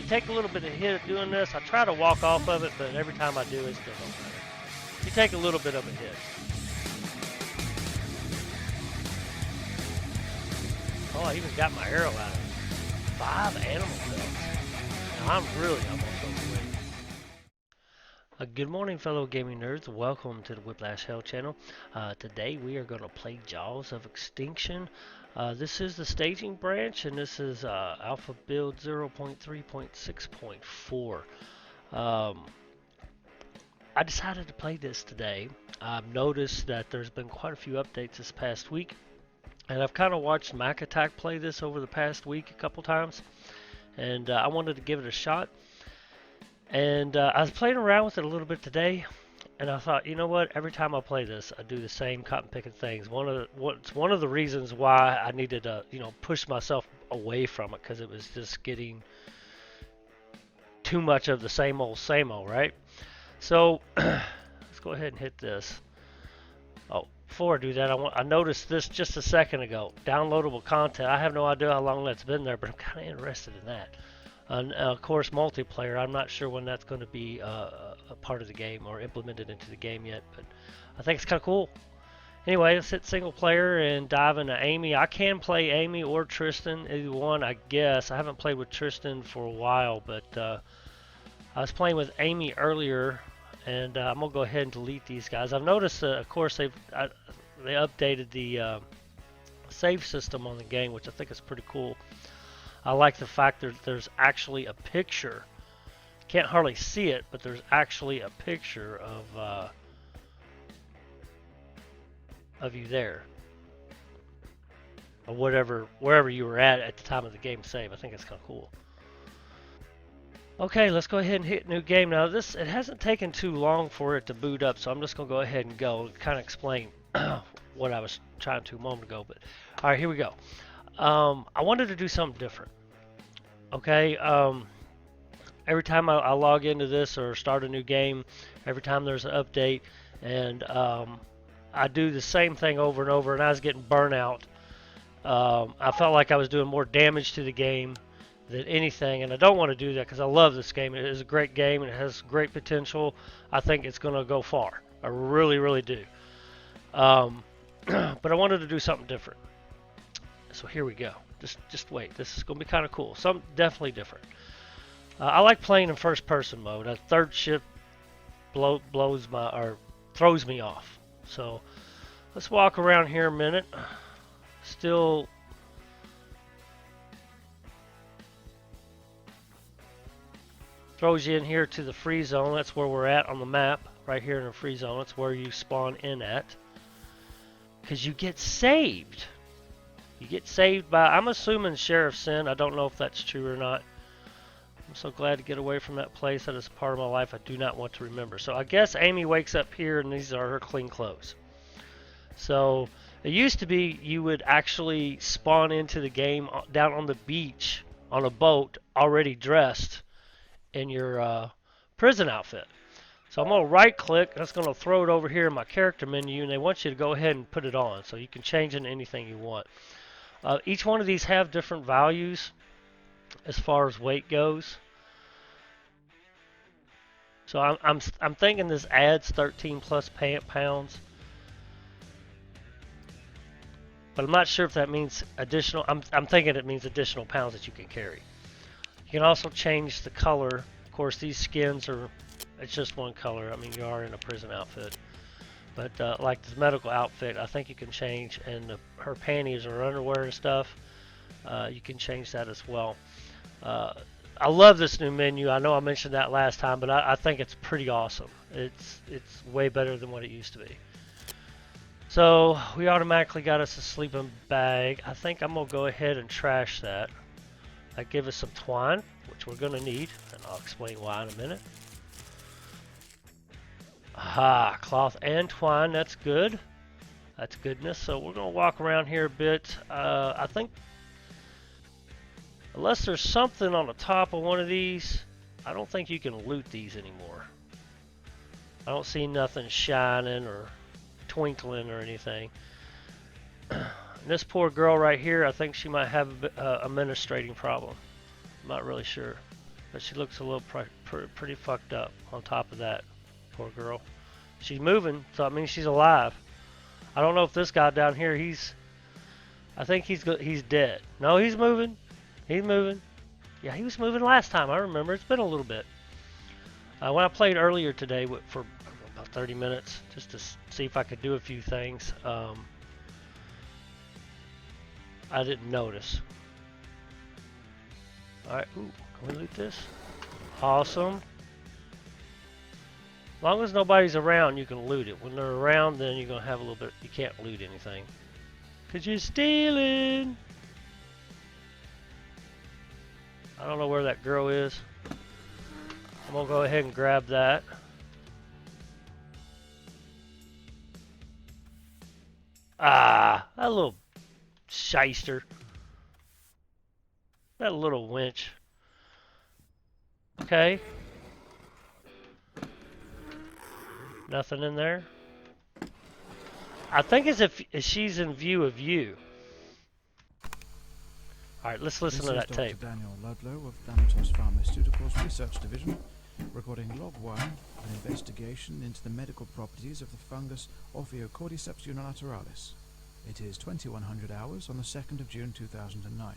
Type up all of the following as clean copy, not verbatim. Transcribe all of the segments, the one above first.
take a little bit of hit doing this. I try to walk off of it, but every time I do, it still don't matter. You take a little bit of a hit. Oh, I even got my arrow out of it. 5 animal cells. Now, I'm really almost overweight. Good morning, fellow gaming nerds. Welcome to the Whiplash Hell channel. Today we are going to play Jaws of Extinction. This is the staging branch, and this is Alpha Build 0.3.6.4. I decided to play this today. I've noticed that there's been quite a few updates this past week, and I've kind of watched Mac Attack play this over the past week a couple times, and I wanted to give it a shot. And I was playing around with it a little bit today, and I thought, you know what? Every time I play this, I do the same cotton picking things. It's one of the reasons why I needed to, push myself away from it, because it was just getting too much of the same old, right? So let's go ahead and hit this. Oh, before I do that, I noticed this just a second ago. Downloadable content. I have no idea how long that's been there, but I'm kind of interested in that. And of course, multiplayer. I'm not sure when that's going to be a part of the game or implemented into the game yet, but I think it's kind of cool. Anyway, let's hit single player and dive into Amy. I can play Amy or Tristan, either one, I guess. I haven't played with Tristan for a while, but I was playing with Amy earlier, and I'm gonna go ahead and delete these guys. I've noticed, of course, they updated the save system on the game, which I think is pretty cool. I like the fact that there's actually a picture. Can't hardly see it, but there's actually a picture of you there, or wherever you were at the time of the game save. I think it's kind of cool. Okay, let's go ahead and hit new game. Now it hasn't taken too long for it to boot up, so I'm just gonna go ahead and go kind of explain what I was trying to a moment ago. But all right, here we go. I wanted to do something different. Okay, every time I log into this or start a new game, every time there's an update, and I do the same thing over and over, and I was getting burnout. I felt like I was doing more damage to the game than anything, and I don't want to do that because I love this game. It is a great game, and it has great potential. I think it's going to go far. I really, really do. But I wanted to do something different. So here we go. Just wait. This is going to be kind of cool. Something definitely different. I like playing in first-person mode. A third shift throws me off. So let's walk around here a minute. Still throws you in here to the free zone. That's where we're at on the map, right here in the free zone. That's where you spawn in at, because you get saved. You get saved by, I'm assuming, Sheriff Sin. I don't know if that's true or not. I'm so glad to get away from that place. That is a part of my life I do not want to remember. So I guess Amy wakes up here, and these are her clean clothes. So it used to be you would actually spawn into the game down on the beach on a boat, already dressed in your prison outfit. So I'm going to right click, that's going to throw it over here in my character menu, and they want you to go ahead and put it on, so you can change it into anything you want. Each one of these have different values as far as weight goes. So I'm thinking this adds 13 plus pounds, but I'm not sure if that means additional. I'm thinking it means additional pounds that you can carry. You can also change the color. Of course, these skins it's just one color. I mean, you are in a prison outfit. But like this medical outfit, I think you can change, and her panties or underwear and stuff, you can change that as well. I love this new menu. I know I mentioned that last time, but I think it's pretty awesome. It's way better than what it used to be. So we automatically got us a sleeping bag. I think I'm going to go ahead and trash that. That gives us some twine, which we're going to need, and I'll explain why in a minute. Aha, cloth and twine, that's good. That's goodness. So we're going to walk around here a bit. I think, unless there's something on the top of one of these, I don't think you can loot these anymore. I don't see nothing shining or twinkling or anything. This poor girl right here, I think she might have a menstruating problem. I'm not really sure. but she looks a little pretty fucked up on top of that. Poor girl. She's moving, so I mean she's alive. I don't know if this guy down here, I think he's dead. No, he's moving. He's moving. Yeah, he was moving last time. I remember. It's been a little bit. When I played earlier today for about 30 minutes, just to see if I could do a few things, I didn't notice. Alright, ooh, can we loot this? Awesome. As long as nobody's around, you can loot it. When they're around, then you're going to have a little bit, you can't loot anything. Because you're stealing. I don't know where that girl is. I'm going to go ahead and grab that. Ah, that little shyster. That little wench. Okay. Nothing in there. I think as if she's in view of you. Alright, let's listen to that tape. Dr. Daniel Ludlow of Thanatos Pharmaceuticals Research Division, recording Log 1, an investigation into the medical properties of the fungus Ophiocordyceps unilateralis. It is 2100 hours on the 2nd of June 2009.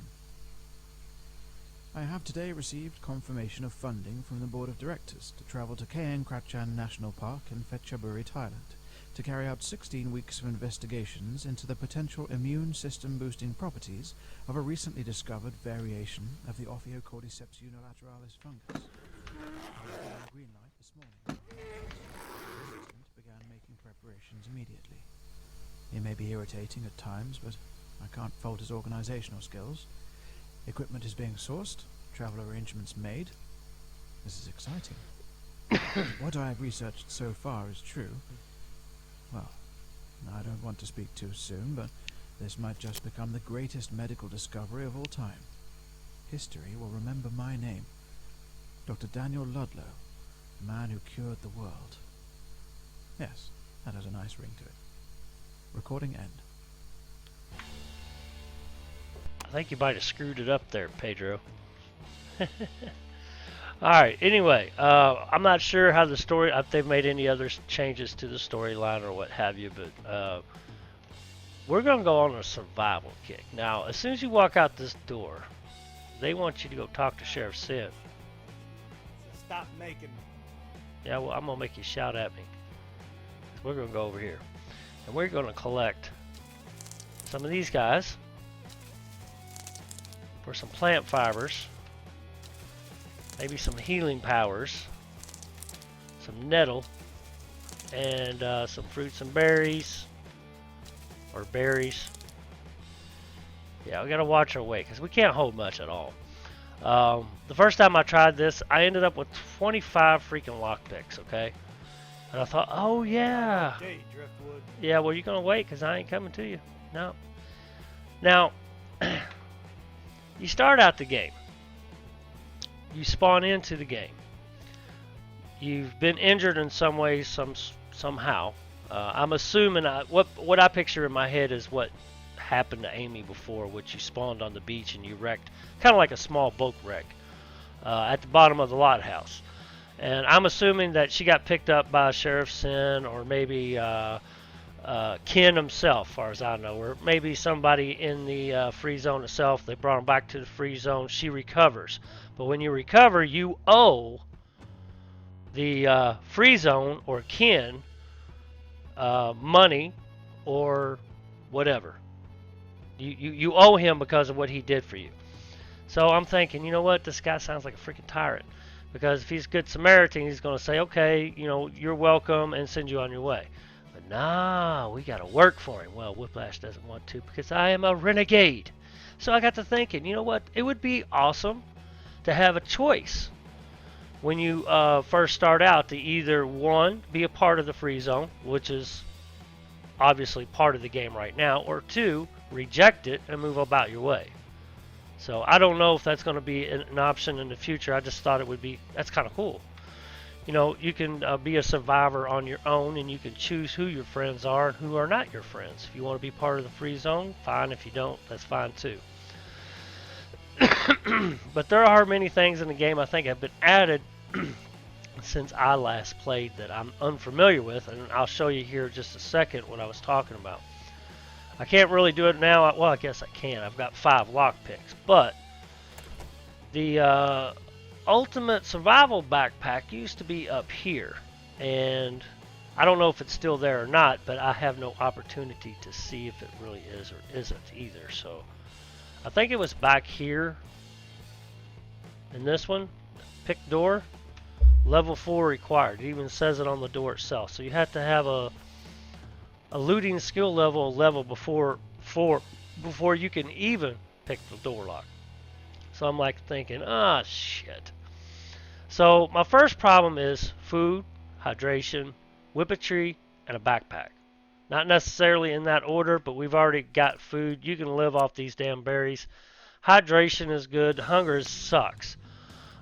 I have today received confirmation of funding from the Board of Directors to travel to Kaeng Krachan National Park in Phetchaburi, Thailand, to carry out 16 weeks of investigations into the potential immune system boosting properties of a recently discovered variation of the Ophiocordyceps unilateralis fungus. I was given a green light this morning. The president began making preparations immediately. He may be irritating at times, but I can't fault his organizational skills. Equipment is being sourced, travel arrangements made. This is exciting. What I have researched so far is true. Well, I don't want to speak too soon, but this might just become the greatest medical discovery of all time. History will remember my name. Dr. Daniel Ludlow, the man who cured the world. Yes, that has a nice ring to it. Recording end. I think you might have screwed it up there, Pedro. Alright, anyway, I'm not sure how the story, if they've made any other changes to the storyline or what have you, but we're going to go on a survival kick. Now, as soon as you walk out this door, they want you to go talk to Sheriff Sin. Stop making me. Yeah, well, I'm going to make you shout at me. We're going to go over here. And we're going to collect some of these guys for some plant fibers, maybe some healing powers, some nettle, and some fruits and berries, or berries. Yeah, we gotta watch our weight because we can't hold much at all. The first time I tried this, I ended up with 25 freaking lockpicks, okay? And I thought, oh yeah. Yeah, well, you're gonna wait because I ain't coming to you. No. Now, you start out the game. You spawn into the game. You've been injured in some way, somehow. I'm assuming what I picture in my head is what happened to Amy before, which you spawned on the beach and you wrecked, kind of like a small boat wreck at the bottom of the lot house. And I'm assuming that she got picked up by Sheriff Sin, or maybe Ken himself, as far as I know, or maybe somebody in the free zone itself. They brought him back to the free zone. She recovers. But when you recover, you owe the free zone or Ken money or whatever. You owe him because of what he did for you. So I'm thinking, you know what? This guy sounds like a freaking tyrant. Because if he's a good Samaritan, he's going to say, okay, you know, you're welcome, and send you on your way. But nah, we got to work for him. Well, Whiplash doesn't want to because I am a renegade. So I got to thinking, you know what? It would be awesome to have a choice when you first start out to either, one, be a part of the free zone, which is obviously part of the game right now, or two, reject it and move about your way. So I don't know if that's going to be an option in the future. I just thought it would be, that's kind of cool. You know, you can be a survivor on your own, and you can choose who your friends are and who are not your friends. If you want to be part of the free zone, fine. If you don't, that's fine too. But there are many things in the game I think have been added since I last played that I'm unfamiliar with, and I'll show you here in just a second what I was talking about. I can't really do it now. Well, I guess I can. I've got 5 lockpicks, but the ultimate survival backpack used to be up here, and I don't know if it's still there or not, but I have no opportunity to see if it really is or isn't either. So I think it was back here in this one. Pick door, level 4 required. It even says it on the door itself. So you have to have a looting skill level before you can even pick the door lock. So I'm like thinking, ah, shit. So my first problem is food, hydration, whippetry, and a backpack. Not necessarily in that order, but we've already got food. You can live off these damn berries. Hydration is good. Hunger sucks.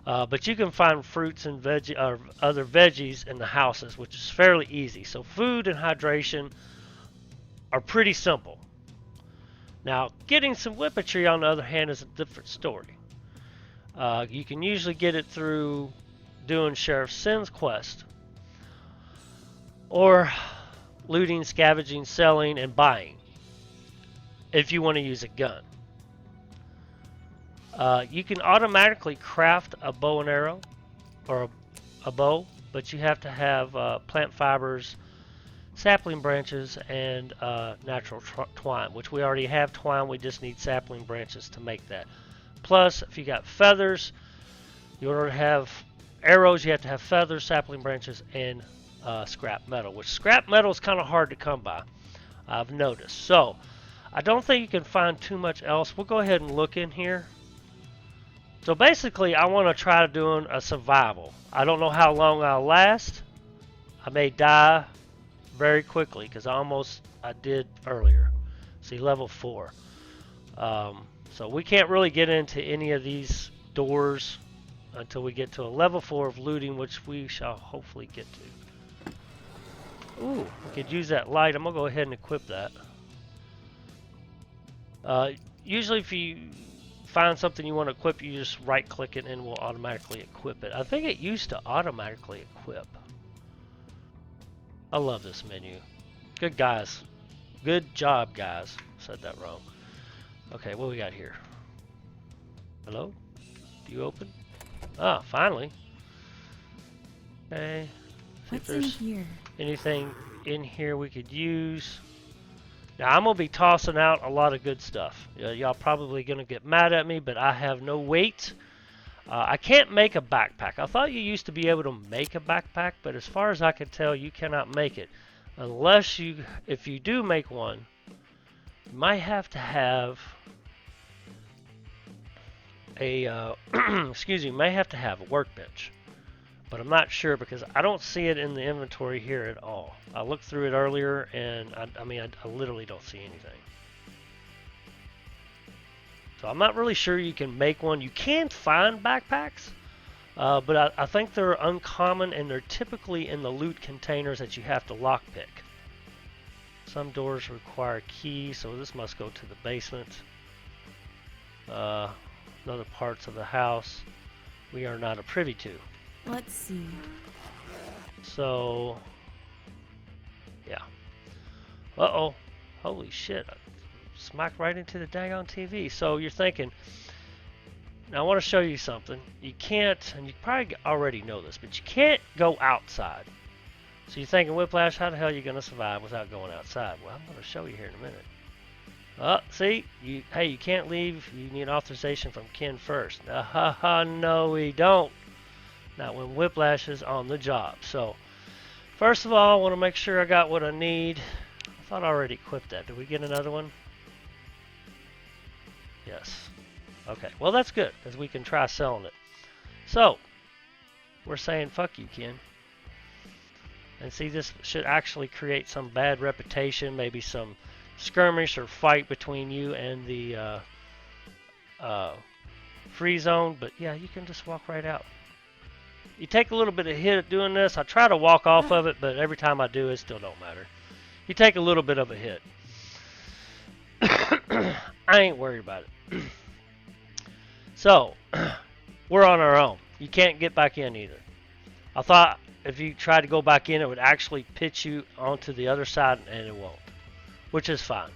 But you can find fruits and or other veggies in the houses, which is fairly easy. So food and hydration are pretty simple. Now, getting some whippetry, on the other hand, is a different story. You can usually get it through doing Sheriff Sin's quest, or looting, scavenging, selling, and buying, if you want to use a gun. You can automatically craft a bow and arrow, or a bow, but you have to have plant fibers, sapling branches, and natural twine, which we already have twine. We just need sapling branches to make that. Plus, if you got feathers, in order to have arrows, you have to have feathers, sapling branches, and scrap metal, which scrap metal is kind of hard to come by, I've noticed. So, I don't think you can find too much else. We'll go ahead and look in here. So basically, I want to try doing a survival. I don't know how long I'll last. I may die very quickly, because I did earlier. See, level 4. So we can't really get into any of these doors until we get to a level 4 of looting, which we shall hopefully get to. Ooh, we could use that light. I'm going to go ahead and equip that. Usually if you find something you want to equip, you just right click it and it will automatically equip it. I think it used to automatically equip. I love this menu. Good guys. Good job, guys. Said that wrong. Okay, what we got here? Hello? Do you open? Ah, finally. Okay. What's in here? Anything in here we could use. Now, I'm going to be tossing out a lot of good stuff. Y'all probably going to get mad at me, but I have no weight. I can't make a backpack. I thought you used to be able to make a backpack, but as far as I can tell, you cannot make it. Unless if you do make one, you might have to have a, excuse me, may have to have a workbench. But I'm not sure because I don't see it in the inventory here at all. I looked through it earlier and I literally don't see anything. So I'm not really sure you can make one. You can find backpacks, but I think they're uncommon and they're typically in the loot containers that you have to lockpick. Some doors require keys, so this must go to the basement. Other parts of the house we are not privy to. Let's see. So, yeah. Uh-oh. Holy shit. I smacked right into the daggone TV. So you're thinking, now I want to show you something. You can't, and you probably already know this, but you can't go outside. So you're thinking, Whiplash, how the hell are you going to survive without going outside? Well, I'm going to show you here in a minute. See, hey, you can't leave. You need authorization from Ken first. No, we don't. Not when Whiplash is on the job. So, first of all, I want to make sure I got what I need. I thought I already equipped that. Did we get another one? Yes. Okay, well that's good, because we can try selling it. So, we're saying fuck you, Ken. And see, this should actually create some bad reputation, maybe some skirmish or fight between you and the free zone. But yeah, you can just walk right out. You take a little bit of hit doing this. I try to walk off of it, but every time I do, it still don't matter. You take a little bit of a hit. I ain't worried about it. So, we're on our own. You can't get back in either. I thought if you tried to go back in, it would actually pitch you onto the other side, and it won't, which is fine.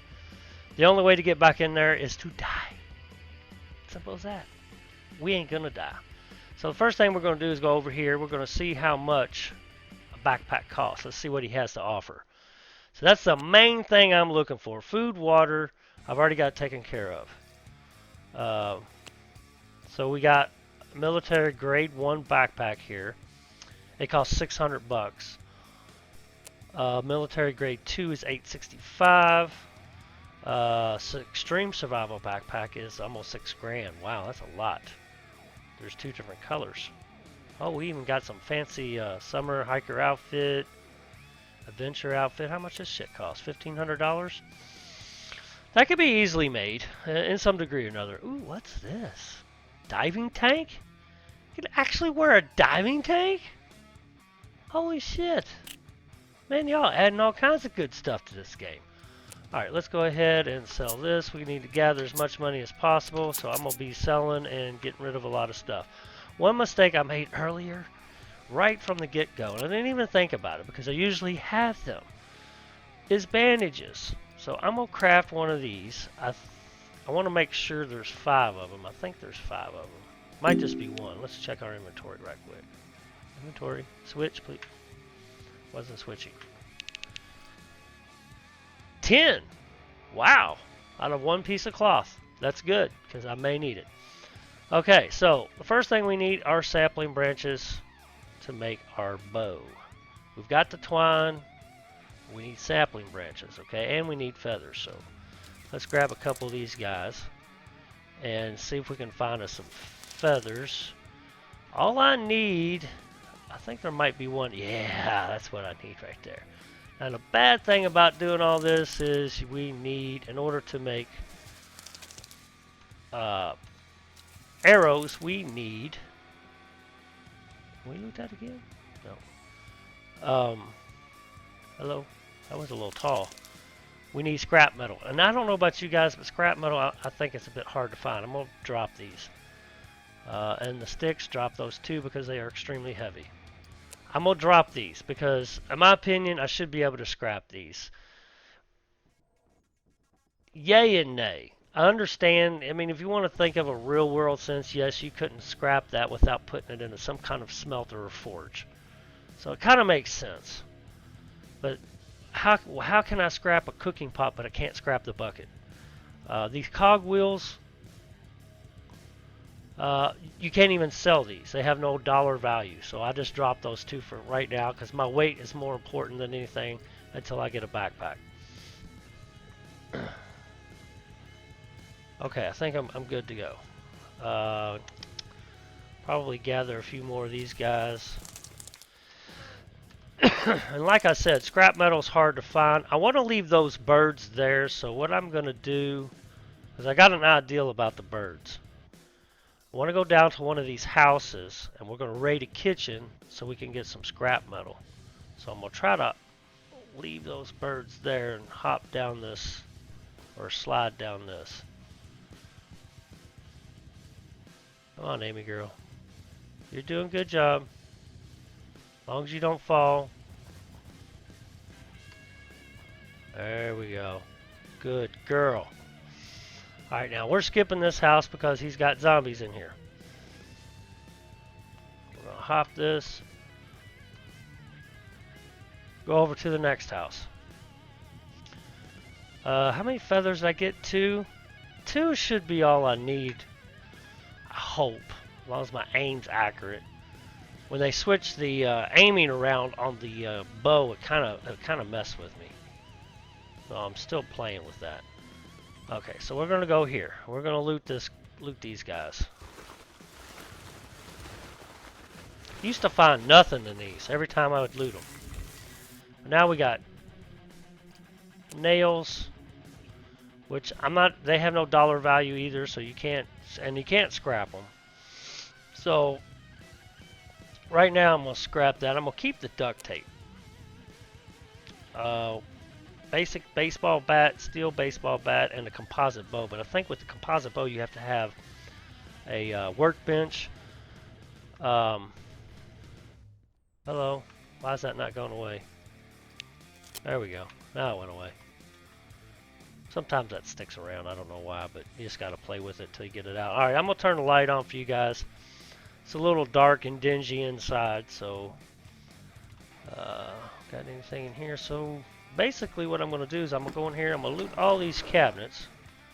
The only way to get back in there is to die. Simple as that. We ain't gonna die. So the first thing we're gonna do is go over here. We're gonna see how much a backpack costs. Let's see what he has to offer. So that's the main thing I'm looking for. Food, water, I've already got taken care of. So we got military grade 1 backpack here. It costs 600 bucks. Military grade 2 is 865. Extreme survival backpack is almost 6 grand. Wow, that's a lot. There's 2 different colors. Oh, we even got some fancy summer hiker outfit, adventure outfit. How much this shit cost? $1,500? That could be easily made in some degree or another. Ooh, what's this? Diving tank? You can actually wear a diving tank? Holy shit. Man, y'all adding all kinds of good stuff to this game. Alright, let's go ahead and sell this. We need to gather as much money as possible, so I'm going to be selling and getting rid of a lot of stuff. One mistake I made earlier, right from the get-go, and I didn't even think about it because I usually have them, is bandages. So I'm going to craft one of these. I want to make sure there's 5 of them. I think there's 5 of them. Might just be 1. Let's check our inventory right quick. Inventory. Switch, please. Wasn't switching. 10! Wow. Out of 1 piece of cloth. That's good, because I may need it. Okay, so the first thing we need are sapling branches to make our bow. We've got the twine. We need sapling branches, okay? And we need feathers, so let's grab a couple of these guys and see if we can find us some feathers. All I need, I think there might be one. Yeah, that's what I need right there. Now the bad thing about doing all this is we need, in order to make arrows, we need, can we loot that again? No. Hello? That was a little tall. We need scrap metal. And I don't know about you guys, but scrap metal, I think it's a bit hard to find. I'm going to drop these. And the sticks, drop those too because they are extremely heavy. I'm going to drop these because, in my opinion, I should be able to scrap these. Yay and nay. I understand. I mean, if you want to think of a real world sense, yes, you couldn't scrap that without putting it into some kind of smelter or forge. So it kind of makes sense. But how can I scrap a cooking pot but I can't scrap the bucket? These cog wheels, you can't even sell these. They have no dollar value. So I just dropped those 2 for right now because my weight is more important than anything until I get a backpack. Okay, I think I'm good to go. Probably gather a few more of these guys. And like I said, scrap metal is hard to find. I want to leave those birds there, so what I'm going to do is I got an idea about the birds. I want to go down to one of these houses, and we're going to raid a kitchen so we can get some scrap metal. So I'm going to try to leave those birds there and hop down this, or slide down this. Come on, Amy girl. You're doing a good job. As long as you don't fall. There we go. Good girl. Alright, now we're skipping this house because he's got zombies in here. We're going to hop this. Go over to the next house. How many feathers did I get? 2? 2 should be all I need. I hope. As long as my aim's accurate. When they switch the aiming around on the bow, it kind of messed with me. So I'm still playing with that. Okay, so we're gonna go here. We're gonna loot these guys. Used to find nothing in these every time I would loot them. But now we got nails, which they have no dollar value either, so you can't scrap them. So right now I'm gonna scrap that. I'm gonna keep the duct tape. Basic baseball bat, steel baseball bat, and a composite bow. But I think with the composite bow you have to have a workbench. Um, hello. Why is that not going away? There we go. Now it went away. Sometimes that sticks around. I don't know why, but you just got to play with it till you get it out. All right, I'm going to turn the light on for you guys. It's a little dark and dingy inside, so got anything in here? So basically what I'm going to do is I'm going to go in here, I'm going to loot all these cabinets.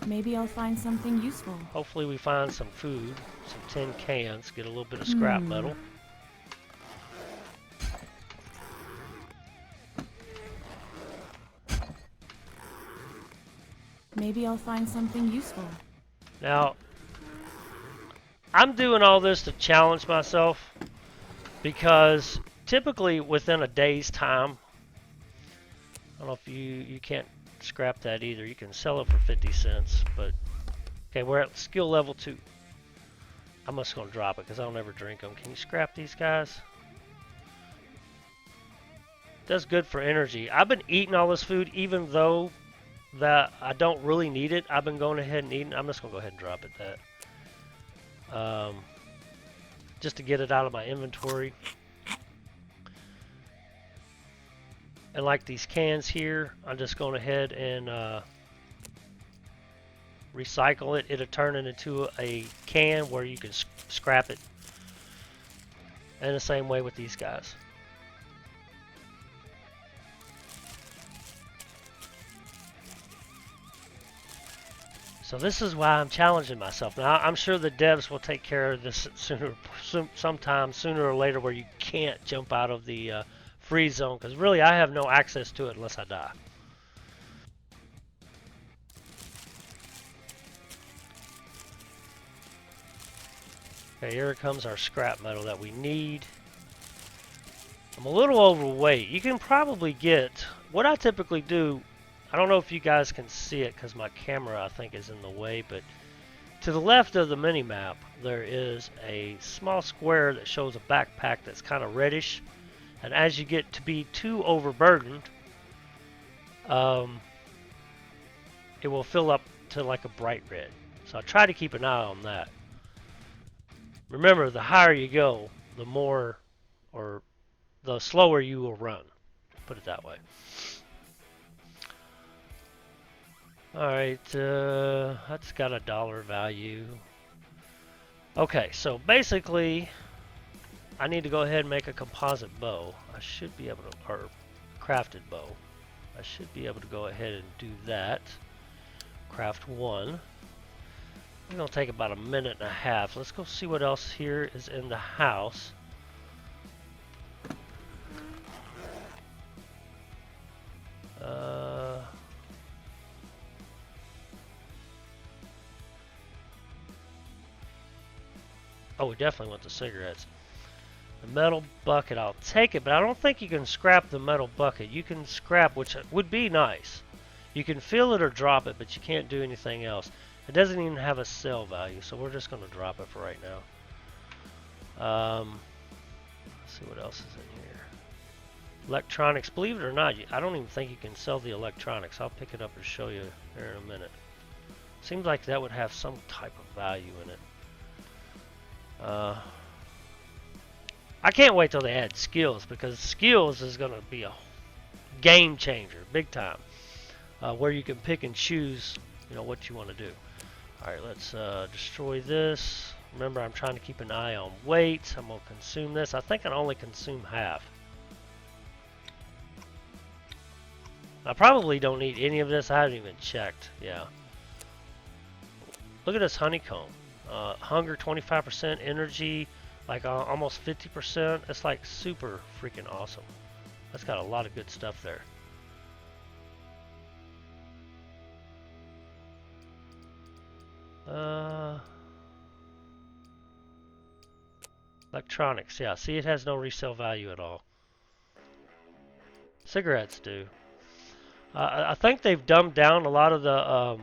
Maybe I'll find something useful. Hopefully we find some food, some tin cans, get a little bit of scrap metal. Maybe I'll find something useful. Now, I'm doing all this to challenge myself because typically within a day's time, I don't know if you can't scrap that either. You can sell it for 50 cents, but okay, we're at skill level 2. I'm just going to drop it because I don't ever drink them. Can you scrap these guys? That's good for energy. I've been eating all this food even though that I don't really need it. I've been going ahead and eating. I'm just going to go ahead and drop it that. Just to get it out of my inventory. And like these cans here, I'm just going ahead and recycle it. It'll turn it into a can where you can scrap it. And the same way with these guys. So this is why I'm challenging myself. Now I'm sure the devs will take care of this sometime sooner or later, where you can't jump out of the freeze zone, because really I have no access to it unless I die. Okay, here comes our scrap metal that we need. I'm a little overweight. You can probably get, what I typically do, I don't know if you guys can see it because my camera I think is in the way, but to the left of the mini map there is a small square that shows a backpack that's kind of reddish, and as you get to be too overburdened, it will fill up to like a bright red. So I try to keep an eye on that. Remember, the higher you go, the more, or the slower you will run. Put it that way. Alright, that's got a dollar value. Okay, so basically, I need to go ahead and make a composite bow. I should be able to, or crafted bow. I should be able to go ahead and do that. Craft one. It's going to take about a minute and a half. Let's go see what else here is in the house. Oh, we definitely want the cigarettes. The metal bucket, I'll take it, but I don't think you can scrap the metal bucket. You can scrap, which would be nice. You can fill it or drop it, but you can't do anything else. It doesn't even have a sell value, so we're just going to drop it for right now. Let's see what else is in here. Electronics, believe it or not, I don't even think you can sell the electronics. I'll pick it up and show you here in a minute. Seems like that would have some type of value in it. I can't wait till they add skills, because skills is going to be a game changer, big time, where you can pick and choose, what you want to do. All right, let's destroy this. Remember, I'm trying to keep an eye on weight. I'm going to consume this. I think I only consume half. I probably don't need any of this. I haven't even checked. Yeah. Look at this honeycomb. Hunger 25%, energy like almost 50%. It's like super freaking awesome. That's got a lot of good stuff there. Electronics, yeah. See, it has no resale value at all. Cigarettes do. I think they've dumbed down a lot of the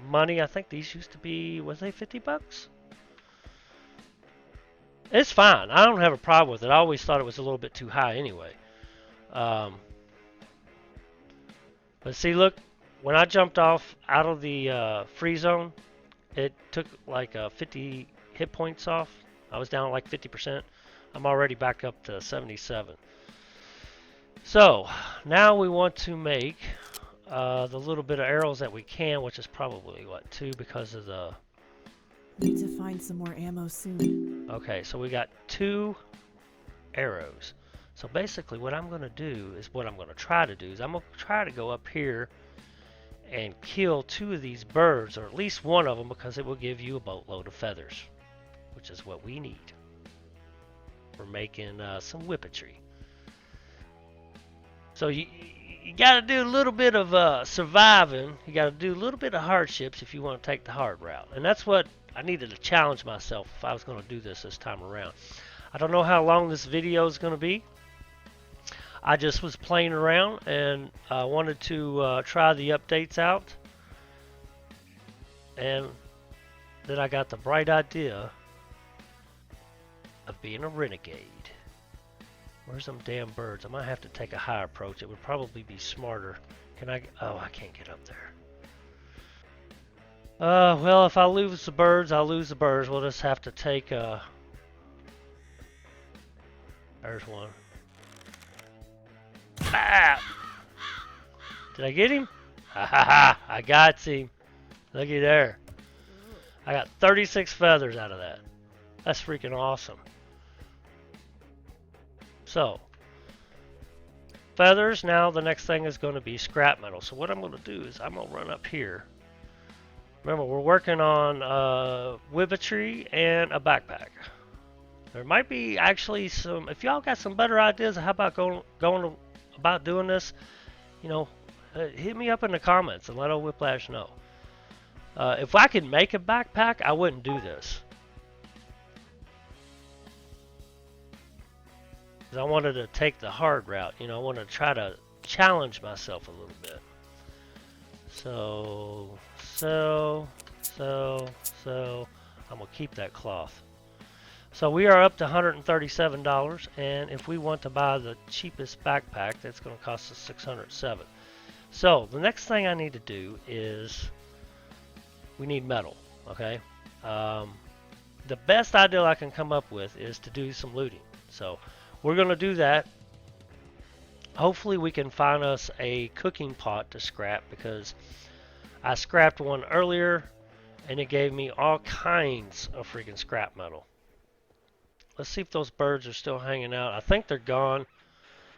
money. I think these used to be, was they 50 bucks? It's fine. I don't have a problem with it. I always thought it was a little bit too high anyway. But see, look, when I jumped off out of the free zone, it took like 50 hit points off. I was down like 50%. I'm already back up to 77. So now we want to make the little bit of arrows that we can, which is probably what, 2 because of the... Need to find some more ammo soon. Okay, so we got 2 arrows. So basically what I'm going to do is what I'm going to try to do is I'm going to try to go up here and kill 2 of these birds, or at least one of them, because it will give you a boatload of feathers, which is what we need for making some whippetry. So you got to do a little bit of surviving. You got to do a little bit of hardships if you want to take the hard route. And that's what I needed to challenge myself if I was going to do this time around. I don't know how long this video is going to be. I just was playing around and wanted to try the updates out. And then I got the bright idea of being a renegade. Where's them damn birds? I might have to take a high approach. It would probably be smarter. Can I? Oh, I can't get up there. Well, if I lose the birds, I'll lose the birds. We'll just have to take there's one. Ah! Did I get him? Ha ha ha! I got him. Looky there. I got 36 feathers out of that. That's freaking awesome. So, feathers, now the next thing is going to be scrap metal. So what I'm going to do is I'm going to run up here. Remember, we're working on whippetry and a backpack. There might be actually some, if y'all got some better ideas of how about going about doing this, you know, hit me up in the comments and let old Whiplash know. If I could make a backpack, I wouldn't do this. I wanted to take the hard route, you know, I wanted to try to challenge myself a little bit. So, I'm going to keep that cloth. So we are up to $137, and if we want to buy the cheapest backpack, that's going to cost us $607. So the next thing I need to do is we need metal, okay? The best idea I can come up with is to do some looting. So we're going to do that. Hopefully we can find us a cooking pot to scrap, because I scrapped one earlier and it gave me all kinds of freaking scrap metal. Let's see if those birds are still hanging out. I think they're gone.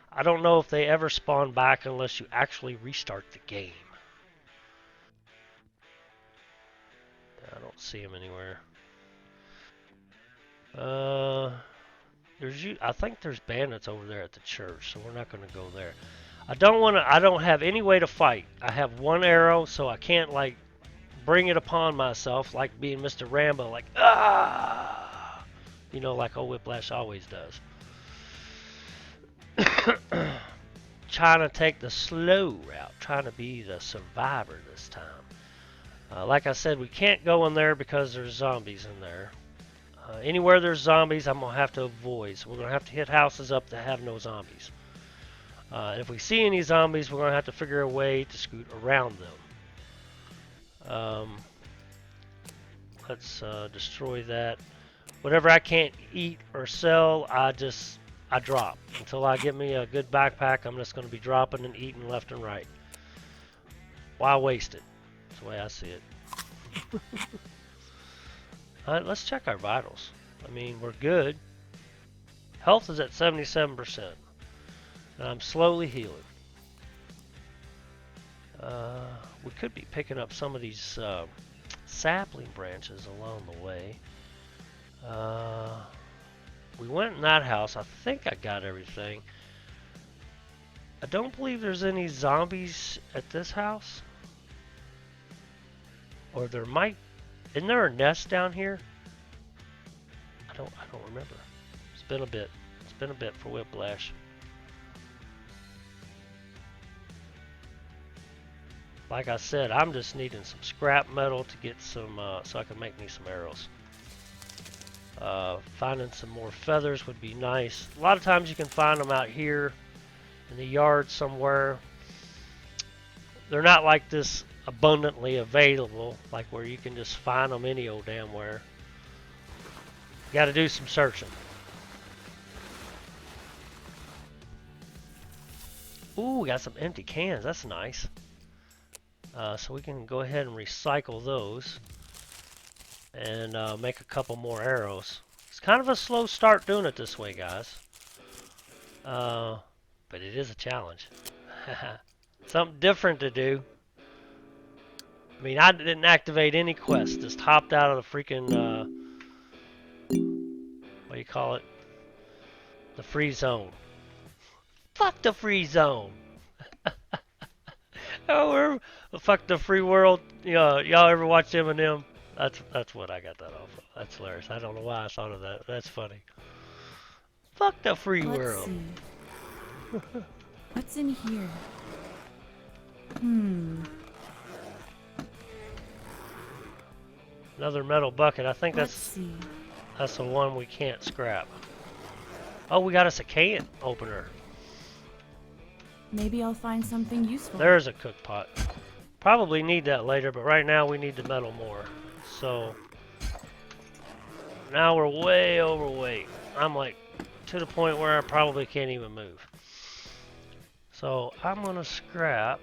I don't know if they ever spawn back unless you actually restart the game. I don't see them anywhere. I think there's bandits over there at the church, so we're not going to go there. I don't have any way to fight. I have one arrow, so I can't like bring it upon myself like being Mr. Rambo, like ah, you know, like old Whiplash always does. Trying to take the slow route, trying to be the survivor this time. Like I said, we can't go in there because there's zombies in there. Anywhere there's zombies, I'm going to have to avoid. So we're going to have to hit houses up that have no zombies. And if we see any zombies, we're going to have to figure a way to scoot around them. Let's destroy that. Whatever I can't eat or sell, I drop. Until I get me a good backpack, I'm just going to be dropping and eating left and right. Why waste it? That's the way I see it. Let's check our vitals. I mean, we're good. Health is at 77%. And I'm slowly healing. We could be picking up some of these sapling branches along the way. We went in that house. I think I got everything. I don't believe there's any zombies at this house. Or there might... Isn't there a nest down here? I don't remember. It's been a bit. It's been a bit for Whiplash. Like I said, I'm just needing some scrap metal to get some, so I can make me some arrows. Finding some more feathers would be nice. A lot of times you can find them out here in the yard somewhere. They're not like this abundantly available, like where you can just find them any old damn where. You got to do some searching. Ooh, we got some empty cans. That's nice. So we can go ahead and recycle those and make a couple more arrows. It's kind of a slow start doing it this way, guys. But it is a challenge. Something different to do. I mean, I didn't activate any quest. Just hopped out of the freaking, what do you call it? The free zone. Fuck the free zone. Oh, fuck the free world. You know, y'all ever watch Eminem? That's what I got that off of. That's hilarious. I don't know why I thought of that. That's funny. Fuck the free Let's world. see. What's in here? Another metal bucket. I think Let's see. that's the one we can't scrap. Oh, we got us a can opener. Maybe I'll find something useful. There's a cook pot. Probably need that later, but right now we need the metal more. So now we're way overweight. I'm like to the point where I probably can't even move. So I'm gonna scrap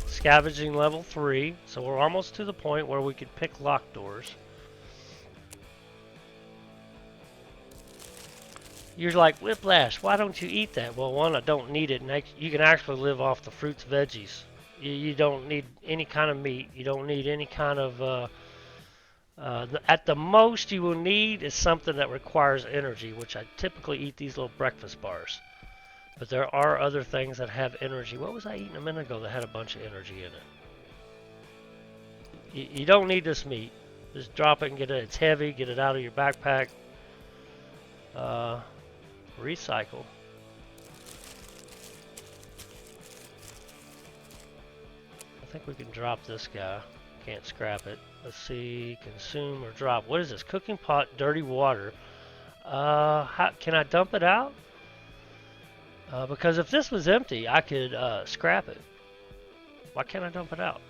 scavenging level 3. So we're almost to the point where we could pick lock doors. You're like, Whiplash, why don't you eat that? Well, one, I don't need it. And you can actually live off the fruits, veggies. You don't need any kind of meat. You don't need any kind of... at the most you will need is something that requires energy, which I typically eat these little breakfast bars. But there are other things that have energy. What was I eating a minute ago that had a bunch of energy in it? You don't need this meat. Just drop it and get it. It's heavy. Get it out of your backpack. Recycle. I think we can drop this guy. Can't scrap it. Let's see. Consume or drop. What is this? Cooking pot, dirty water. Can I dump it out? Because if this was empty, I could scrap it. Why can't I dump it out?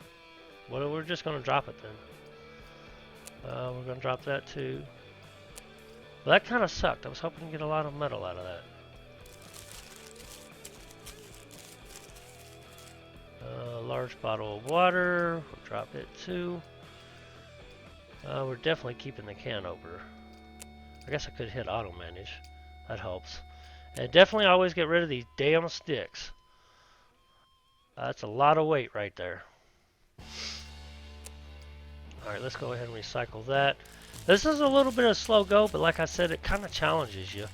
Well, we're just going to drop it then. We're going to drop that too. Well, that kind of sucked. I was hoping to get a lot of metal out of that. Large bottle of water. We'll drop it too. We're definitely keeping the can opener. I guess I could hit auto manage. That helps. And definitely always get rid of these damn sticks. That's a lot of weight right there. Alright, let's go ahead and recycle that. This is a little bit of slow go, but like I said, it kind of challenges you.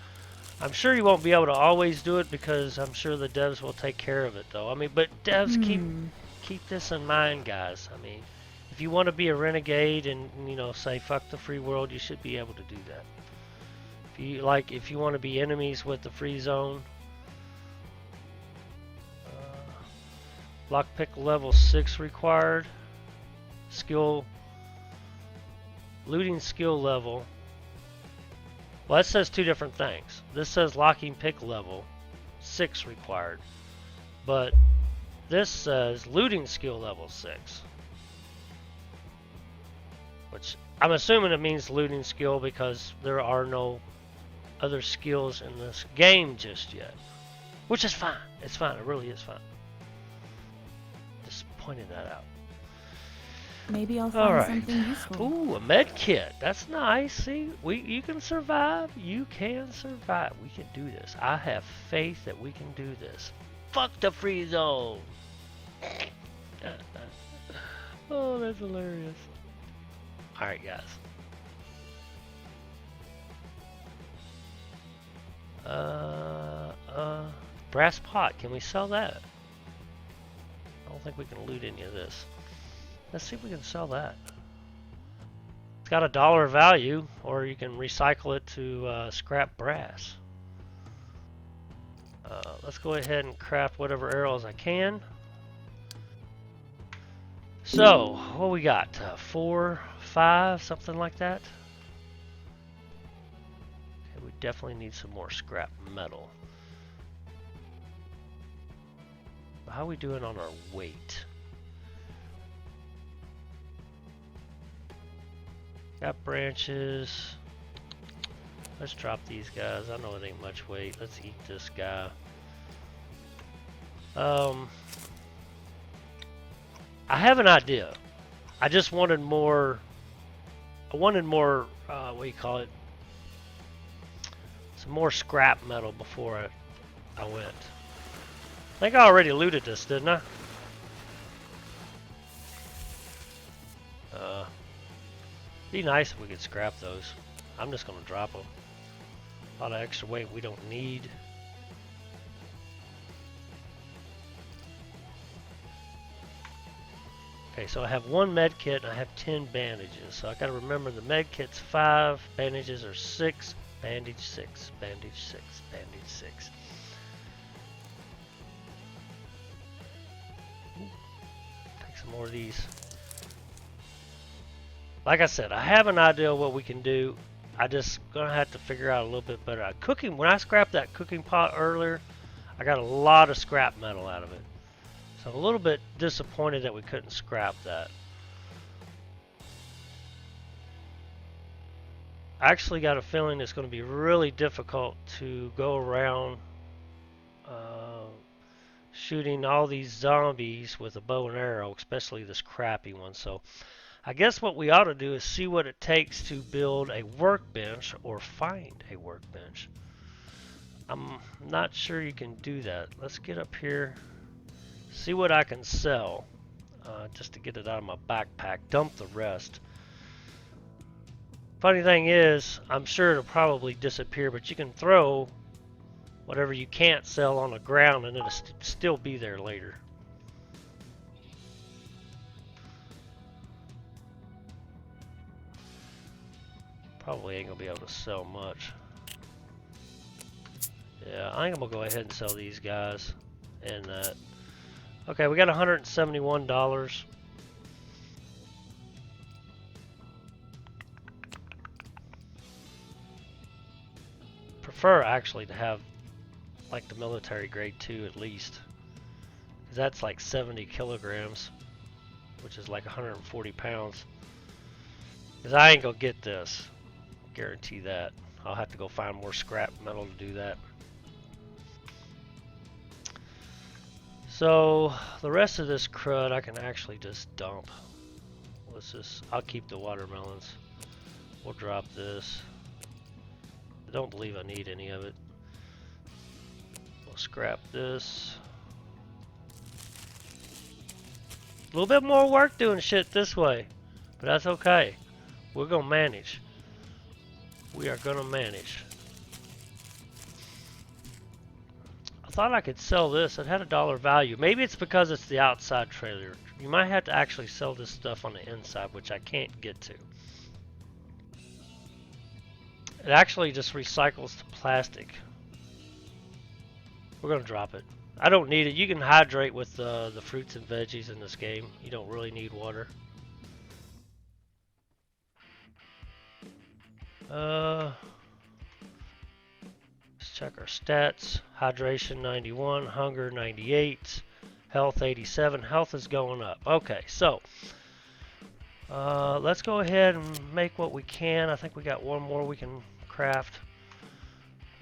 I'm sure you won't be able to always do it because I'm sure the devs will take care of it though. I mean, but devs keep this in mind, guys. I mean, if you want to be a renegade and, you know, say fuck the free world, you should be able to do that. If you want to be enemies with the free zone, lockpick level 6 required. Looting skill level. Well, that says two different things. This says locking pick level 6 required, but this says looting skill level 6, which I'm assuming it means looting skill because there are no other skills in this game just yet, which is fine. It's fine. It really is fine. Just pointing that out. Maybe I'll find something useful. Ooh, a med kit. That's nice. See, you can survive. You can survive. We can do this. I have faith that we can do this. Fuck the free zone. Oh, that's hilarious. All right, guys. Brass pot. Can we sell that? I don't think we can loot any of this. Let's see if we can sell that. It's got $1 value, or you can recycle it to scrap brass. Let's go ahead and craft whatever arrows I can. So, what we got? 4, 5, something like that. Okay, we definitely need some more scrap metal. How are we doing on our weight? Got branches. Let's drop these guys. I know it ain't much weight. Let's eat this guy. I have an idea. I just wanted more. I wanted more. What do you call it? Some more scrap metal before I went. I think I already looted this, didn't I? Be nice if we could scrap those. I'm just gonna drop them. A lot of extra weight we don't need. Okay, so I have 1 med kit and I have 10 bandages. So I gotta remember the med kit's 5, bandages are 6, bandage 6, bandage 6, bandage 6. Ooh, take some more of these. Like I said, I have an idea of what we can do. I just gonna have to figure out a little bit better. Cooking, when I scrapped that cooking pot earlier, I got a lot of scrap metal out of it. So I'm a little bit disappointed that we couldn't scrap that. I actually got a feeling it's going to be really difficult to go around shooting all these zombies with a bow and arrow, especially this crappy one. So I guess what we ought to do is see what it takes to build a workbench or find a workbench. I'm not sure you can do that. Let's get up here, see what I can sell, just to get it out of my backpack, dump the rest. Funny thing is, I'm sure it'll probably disappear, but you can throw whatever you can't sell on the ground and it'll still be there later. Probably ain't gonna be able to sell much. Yeah, I think I'm gonna go ahead and sell these guys and that. Okay, we got $171. Prefer actually to have like the military grade 2 at least, because that's like 70 kilograms, which is like 140 pounds. Because I ain't gonna get this, guarantee that. I'll have to go find more scrap metal to do that. So the rest of this crud I can actually just dump. I'll keep the watermelons. We'll drop this. I don't believe I need any of it. We'll scrap this. A little bit more work doing shit this way, but that's okay. We're gonna manage. We are gonna manage. I thought I could sell this. It had $1 value. Maybe it's because it's the outside trailer. You might have to actually sell this stuff on the inside, which I can't get to. It actually just recycles the plastic. We're gonna drop it. I don't need it. You can hydrate with the fruits and veggies in this game. You don't really need water. Let's check our stats. Hydration 91, hunger 98, health 87. Health is going up. Okay, so let's go ahead and make what we can. I think we got one more we can craft.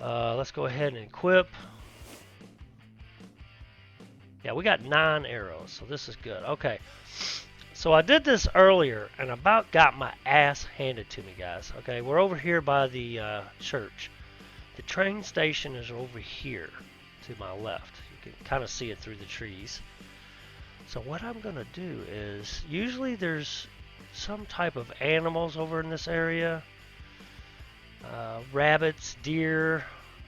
Let's go ahead and equip. Yeah, we got 9 arrows, so this is good. Okay, so I did this earlier and about got my ass handed to me, guys. Okay, we're over here by the church. The train station is over here to my left. You can kind of see it through the trees. So what I'm going to do is, usually there's some type of animals over in this area. Rabbits, deer.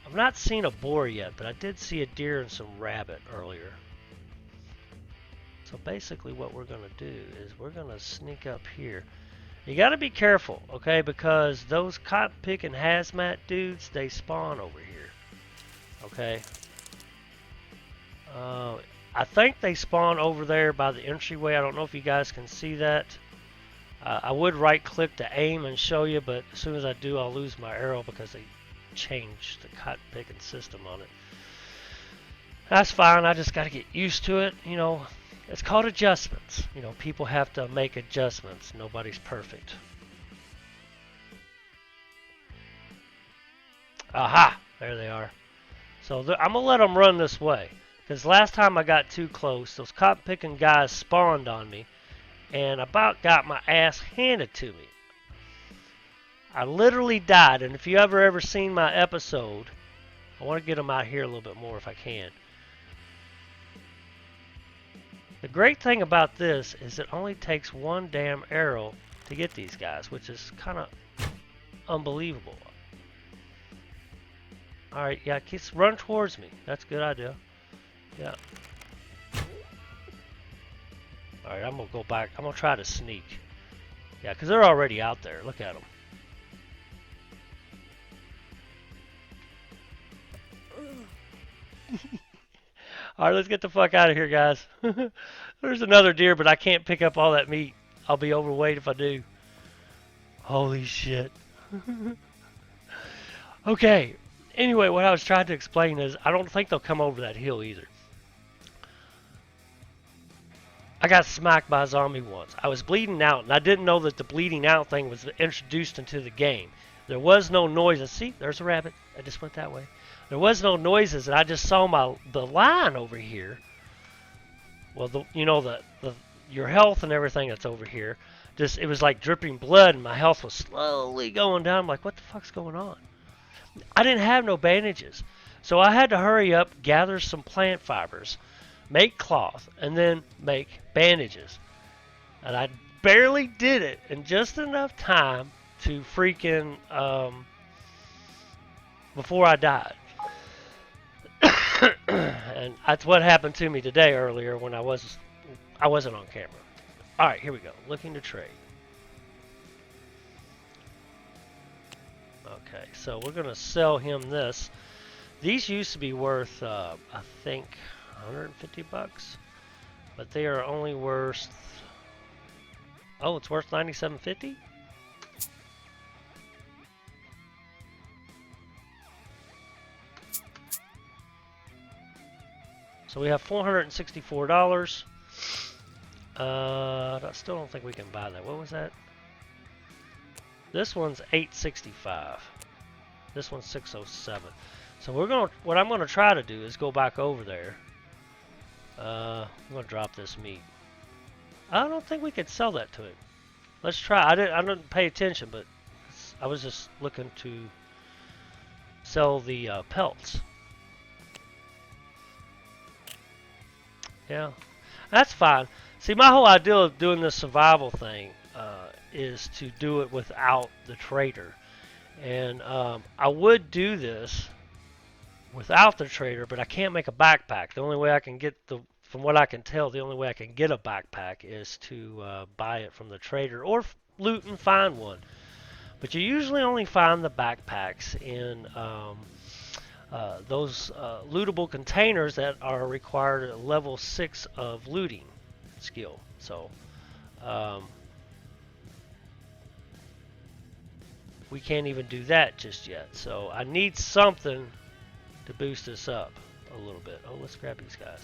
I've not seen a boar yet, but I did see a deer and some rabbit earlier. So basically what we're going to do is we're going to sneak up here. You got to be careful, okay, because those cotton picking hazmat dudes, they spawn over here, okay. I think they spawn over there by the entryway. I don't know if you guys can see that. I would right click to aim and show you, but as soon as I do, I'll lose my arrow because they changed the cotton picking system on it. That's fine. I just got to get used to it. It's called adjustments. People have to make adjustments. Nobody's perfect. Aha! There they are. So I'm going to let them run this way. Because last time I got too close, those cotton picking guys spawned on me and about got my ass handed to me. I literally died. And if you ever seen my episode, I want to get them out here a little bit more if I can. The great thing about this is it only takes one damn arrow to get these guys, which is kind of unbelievable. Alright, yeah, run towards me. That's a good idea. Yeah. Alright, I'm going to go back. I'm going to try to sneak. Yeah, because they're already out there. Look at them. Alright, let's get the fuck out of here, guys. There's another deer, but I can't pick up all that meat. I'll be overweight if I do. Holy shit. Okay. Anyway, what I was trying to explain is I don't think they'll come over that hill either. I got smacked by a zombie once. I was bleeding out, and I didn't know that the bleeding out thing was introduced into the game. There was no noises. See, there's a rabbit. I just went that way. There was no noises, and I just saw the line over here. Well, your health and everything that's over here. It was like dripping blood, and my health was slowly going down. I'm like, what the fuck's going on? I didn't have no bandages, so I had to hurry up, gather some plant fibers, make cloth, and then make bandages. And I barely did it in just enough time to freaking before I died. And that's what happened to me today earlier when I wasn't on camera. All right, here we go. Looking to trade. Okay, so we're gonna sell him this. These used to be worth, I think, 150 bucks, but they are only worth. Oh, it's worth 97.50. So we have $464. I still don't think we can buy that. What was that? This one's $865. This one's $607. So what I'm gonna try to do is go back over there. I'm gonna drop this meat. I don't think we could sell that to him. Let's try. I didn't pay attention, but I was just looking to sell the pelts. Yeah, that's fine. See, my whole idea of doing this survival thing is to do it without the trader. And I would do this without the trader, but I can't make a backpack. The only way I can get from what I can tell, the only way I can get a backpack is to buy it from the trader or loot and find one. But you usually only find the backpacks in those lootable containers that are required at level 6 of looting skill. So we can't even do that just yet. So I need something to boost this up a little bit. Oh, let's grab these guys.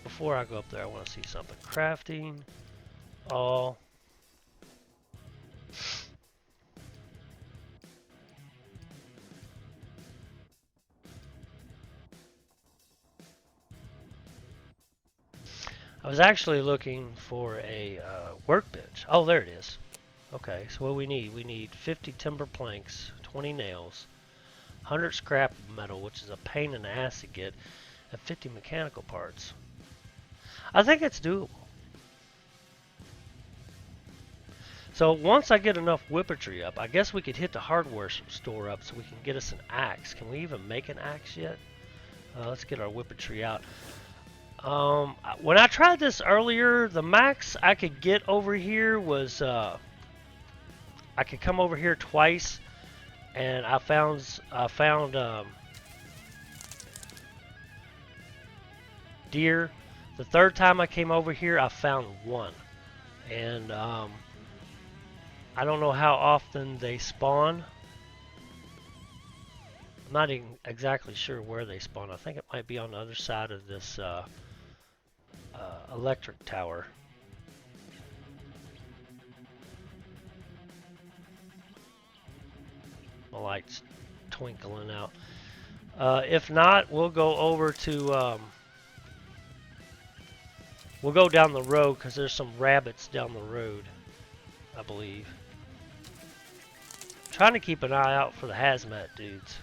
Before I go up there, I want to see something. Crafting. All. I was actually looking for a workbench. Oh, there it is. Okay, so what we need 50 timber planks, 20 nails, 100 scrap metal, which is a pain in the ass to get, and 50 mechanical parts. I think it's doable. So once I get enough whippetry up, I guess we could hit the hardware store up so we can get us an axe. Can we even make an axe yet? Let's get our whippetry out. When I tried this earlier, the max I could get over here was I could come over here twice, and I found deer. The third time I came over here, I found one, and I don't know how often they spawn. I'm not even exactly sure where they spawn. I think it might be on the other side of this electric tower. My light's twinkling out. If not, we'll go over to we'll go down the road because there's some rabbits down the road, I believe. Trying to keep an eye out for the hazmat dudes.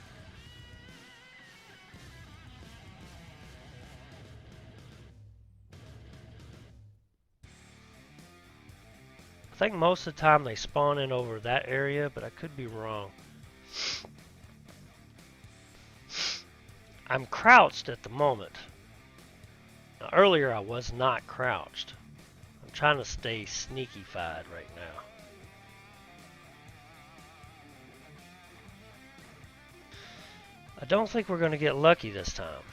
I think most of the time they spawn in over that area, but I could be wrong. I'm crouched at the moment. Now, earlier I was not crouched. I'm trying to stay sneaky-fied right now. I don't think we're going to get lucky this time.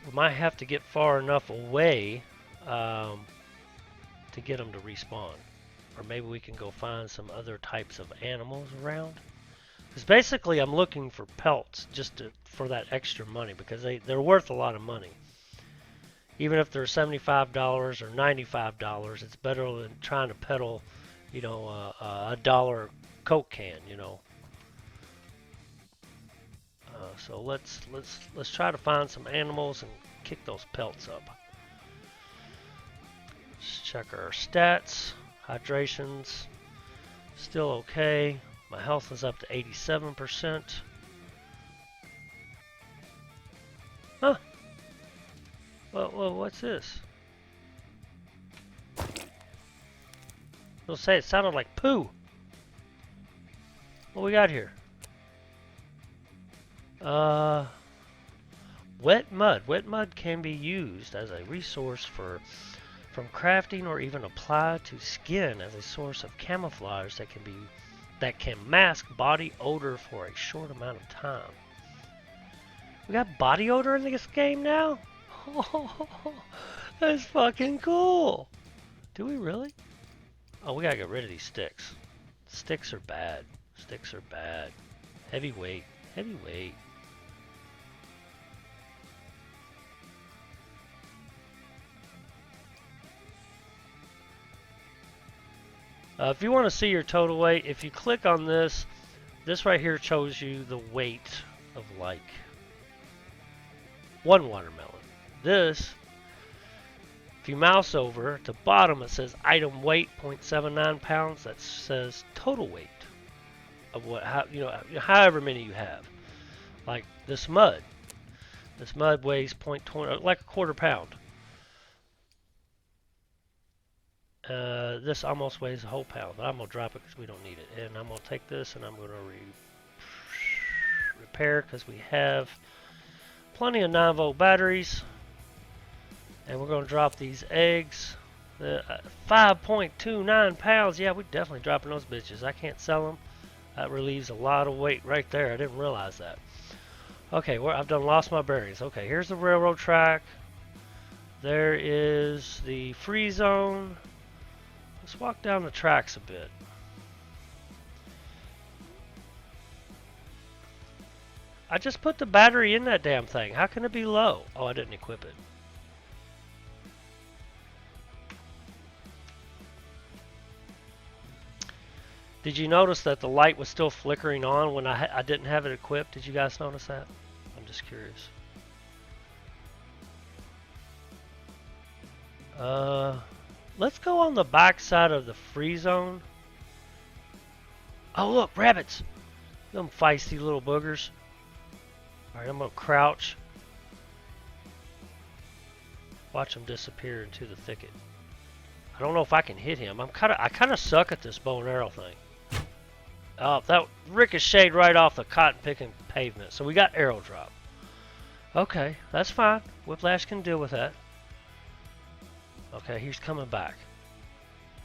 We might have to get far enough away to get them to respawn. Or maybe we can go find some other types of animals around. Because basically I'm looking for pelts just for that extra money because they're worth a lot of money. Even if they're $75 or $95, it's better than trying to peddle, you know, a dollar Coke can, you know. So let's try to find some animals and kick those pelts up. Let's check our stats. Hydration's still okay. My health is up to 87%. Huh? Well, what's this? I'll say it sounded like poo. What we got here? Wet mud. Wet mud can be used as a resource from crafting or even applied to skin as a source of camouflage that can mask body odor for a short amount of time. We got body odor in this game now? Oh, that's fucking cool. Do we really? Oh, we gotta get rid of these sticks. Sticks are bad. Sticks are bad. Heavy weight. Heavy weight. If you want to see your total weight, if you click on this, this right here shows you the weight of like one watermelon. This, if you mouse over at the bottom, it says item weight 0.79 pounds. That says total weight of however many you have. Like this mud. This mud weighs 0.20, like a quarter pound. This almost weighs a whole pound, but I'm going to drop it because we don't need it. And I'm going to take this and I'm going to repair because we have plenty of 9-volt batteries. And we're going to drop these eggs. 5.29 pounds. Yeah, we're definitely dropping those bitches. I can't sell them. That relieves a lot of weight right there. I didn't realize that. Okay, I've lost my bearings. Okay, here's the railroad track. There is the free zone. Let's walk down the tracks a bit. I just put the battery in that damn thing. How can it be low? Oh, I didn't equip it. Did you notice that the light was still flickering on when I didn't have it equipped? Did you guys notice that? I'm just curious. Let's go on the back side of the free zone. Oh, look, rabbits. Them feisty little boogers. Alright, I'm going to crouch. Watch him disappear into the thicket. I don't know if I can hit him. I kind of suck at this bow and arrow thing. Oh, that ricocheted right off the cotton picking pavement. So we got arrow drop. Okay, that's fine. Whiplash can deal with that. Okay, he's coming back.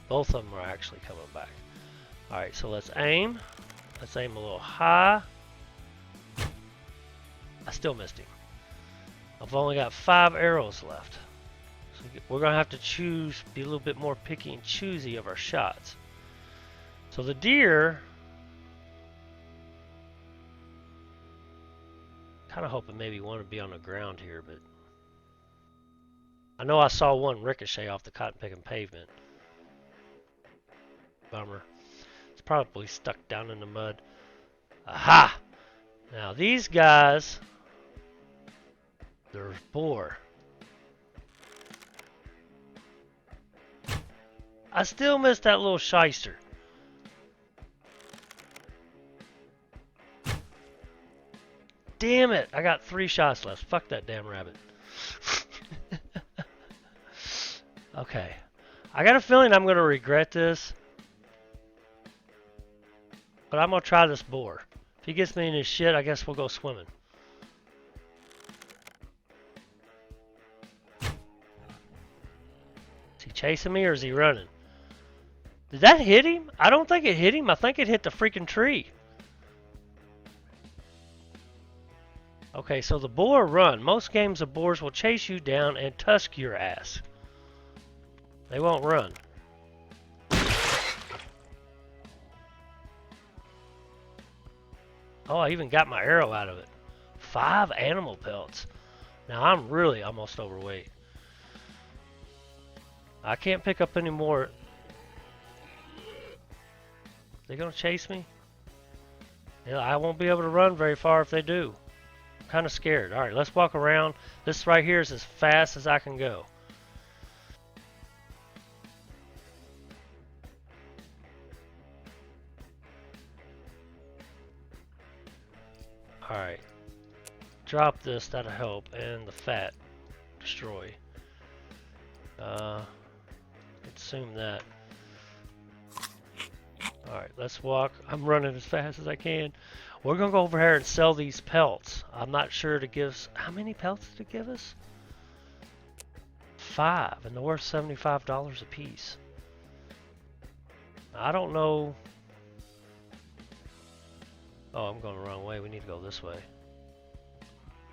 Both of them are actually coming back. Alright, so let's aim. Let's aim a little high. I still missed him. I've only got 5 arrows left. So we're going to have to be a little bit more picky and choosy of our shots. So the deer, kind of hoping maybe one would be on the ground here, but I know I saw one ricochet off the cotton picking pavement. Bummer. It's probably stuck down in the mud. Aha! Now these guys, they're boar. I still missed that little shyster. Damn it! I got 3 shots left. Fuck that damn rabbit. Okay. I got a feeling I'm going to regret this. But I'm going to try this boar. If he gets me in his shit, I guess we'll go swimming. Is he chasing me or is he running? Did that hit him? I don't think it hit him. I think it hit the freaking tree. Okay, so the boar run. Most games of boars will chase you down and tusk your ass. They won't run. Oh, I even got my arrow out of it. 5 animal pelts. Now I'm really almost overweight. I can't pick up any more. They gonna chase me? Yeah, I won't be able to run very far if they do. I'm kind of scared. Alright, let's walk around. This right here is as fast as I can go. Alright. Drop this, that'll help. And the fat. Destroy. Consume that. Alright, let's walk. I'm running as fast as I can. We're going to go over here and sell these pelts. I'm not sure to give us... How many pelts did it give us? 5, and they're worth $75 a piece. I don't know... Oh, I'm going the wrong way. We need to go this way.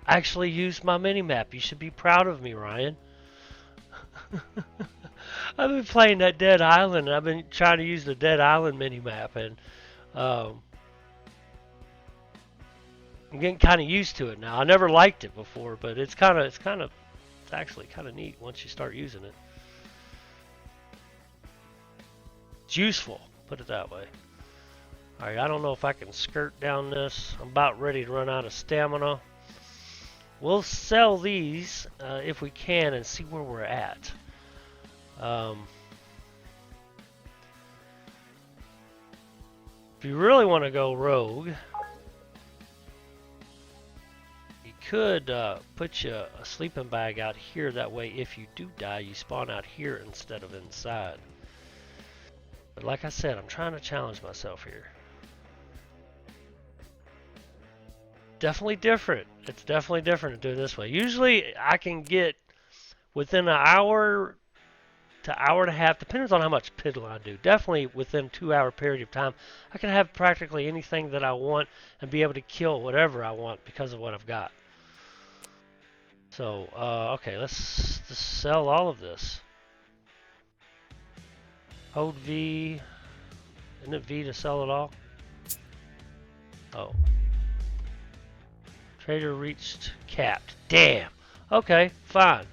I actually used my mini-map. You should be proud of me, Ryan. I've been playing that Dead Island, and I've been trying to use the Dead Island mini-map, and I'm getting kind of used to it now. I never liked it before, but it's actually kind of neat once you start using it. It's useful, put it that way. Alright, I don't know if I can skirt down this. I'm about ready to run out of stamina. We'll sell these if we can and see where we're at. If you really want to go rogue, you could put you a sleeping bag out here. That way, if you do die, you spawn out here instead of inside. But like I said, I'm trying to challenge myself here. Definitely different. It's definitely different to do it this way. Usually, I can get within an hour to hour and a half, depends on how much piddling I do. Definitely within 2-hour period of time, I can have practically anything that I want and be able to kill whatever I want because of what I've got. So, okay, let's just sell all of this. Hold V. Isn't it V to sell it all? Oh. Trader reached capped. Damn. Okay, fine.